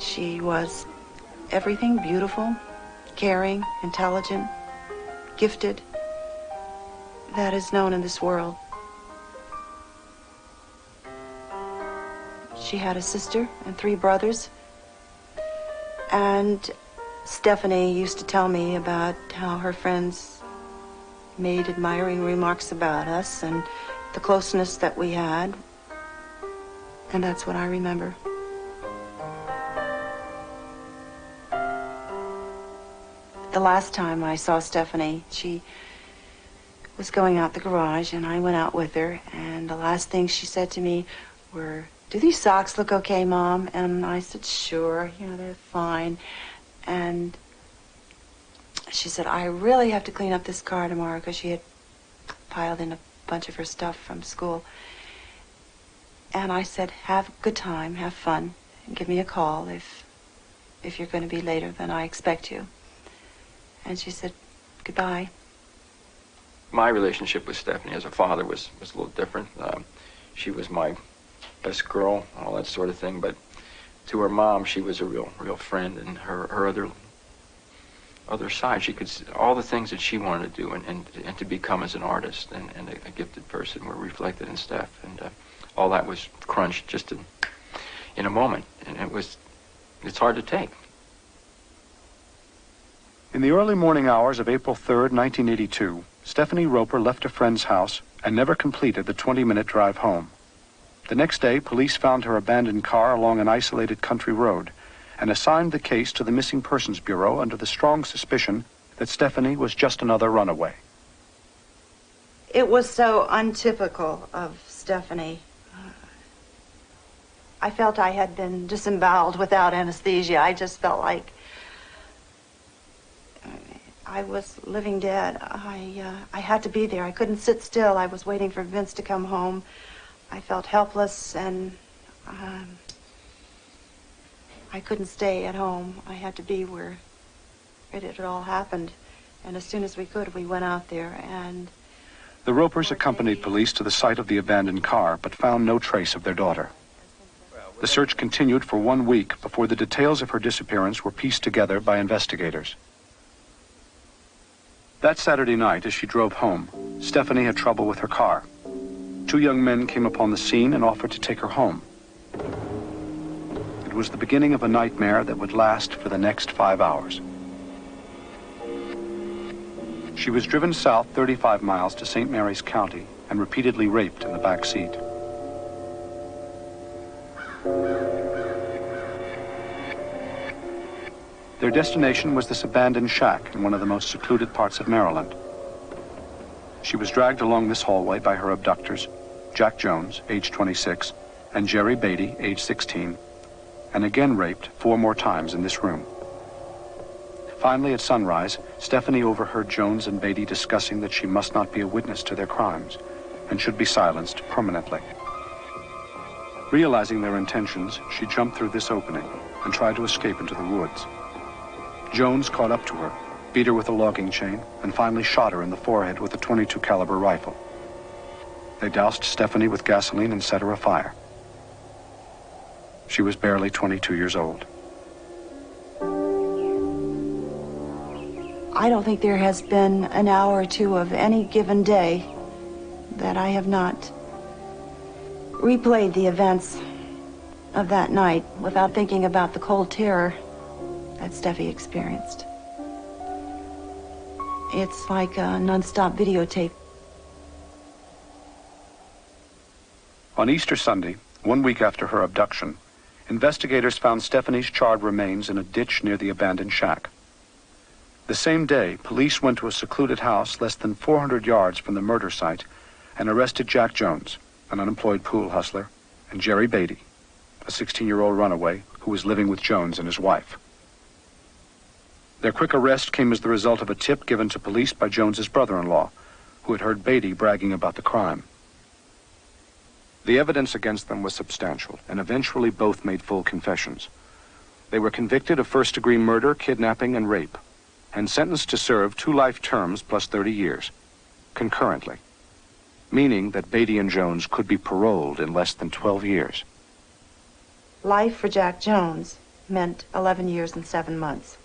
She was everything beautiful, caring, intelligent, gifted that is known in this world. She had a sister and 3 brothers, and Stephanie used to tell me about how her friends made admiring remarks about us and the closeness that we had, and that's what I remember. The last time I saw Stephanie, she was going out the garage, and I went out with her, and the last thing she said to me were, "Do these socks look okay, Mom?" And I said, "Sure, you know, they're fine." And she said, "I really have to clean up this car tomorrow," because she had piled in a bunch of her stuff from school. And I said, "Have a good time, have fun, and give me a call if you're going to be later than I expect you." And she said, "Goodbye." My relationship with Stephanie as a father was a little different. She was my best girl, all that sort of thing, but to her mom, she was a real friend, and her other side, she could see all the things that she wanted to do and to become as an artist and a gifted person were reflected in Steph, and all that was crunched just in a moment, and it's hard to take. In the early morning hours of April 3rd, 1982, Stephanie Roper left a friend's house and never completed the 20-minute drive home. The next day, police found her abandoned car along an isolated country road and assigned the case to the Missing Persons Bureau under the strong suspicion that Stephanie was just another runaway. It was so untypical of Stephanie. I felt I had been disemboweled without anesthesia. I just felt like I was living dead. I had to be there. I couldn't sit still. I was waiting for Vince to come home. I felt helpless, and I couldn't stay at home. I had to be where it had all happened. And as soon as we could, we went out there, and... The Ropers accompanied police to the site of the abandoned car, but found no trace of their daughter. The search continued for 1 week before the details of her disappearance were pieced together by investigators. That Saturday night, as she drove home, Stephanie had trouble with her car. 2 young men came upon the scene and offered to take her home. It was the beginning of a nightmare that would last for the next 5 hours. She was driven south 35 miles to St. Mary's County and repeatedly raped in the back seat. Their destination was this abandoned shack in one of the most secluded parts of Maryland. She was dragged along this hallway by her abductors, Jack Jones, age 26, and Jerry Beatty, age 16, and again raped 4 more times in this room. Finally, at sunrise, Stephanie overheard Jones and Beatty discussing that she must not be a witness to their crimes and should be silenced permanently. Realizing their intentions, she jumped through this opening and tried to escape into the woods. Jones caught up to her, beat her with a logging chain, and finally shot her in the forehead with a .22 caliber rifle. They doused Stephanie with gasoline and set her afire. She was barely 22 years old. I don't think there has been an hour or two of any given day that I have not replayed the events of that night without thinking about the cold terror that Steffi experienced. It's like a non-stop videotape. On Easter Sunday, 1 week after her abduction, investigators found Stephanie's charred remains in a ditch near the abandoned shack. The same day, police went to a secluded house less than 400 yards from the murder site and arrested Jack Jones, an unemployed pool hustler, and Jerry Beatty, a 16-year-old runaway who was living with Jones and his wife. Their quick arrest came as the result of a tip given to police by Jones's brother-in-law, who had heard Beatty bragging about the crime. The evidence against them was substantial, and eventually both made full confessions. They were convicted of first-degree murder, kidnapping, and rape, and sentenced to serve 2 life terms plus 30 years, concurrently, meaning that Beatty and Jones could be paroled in less than 12 years. Life for Jack Jones meant 11 years and 7 months.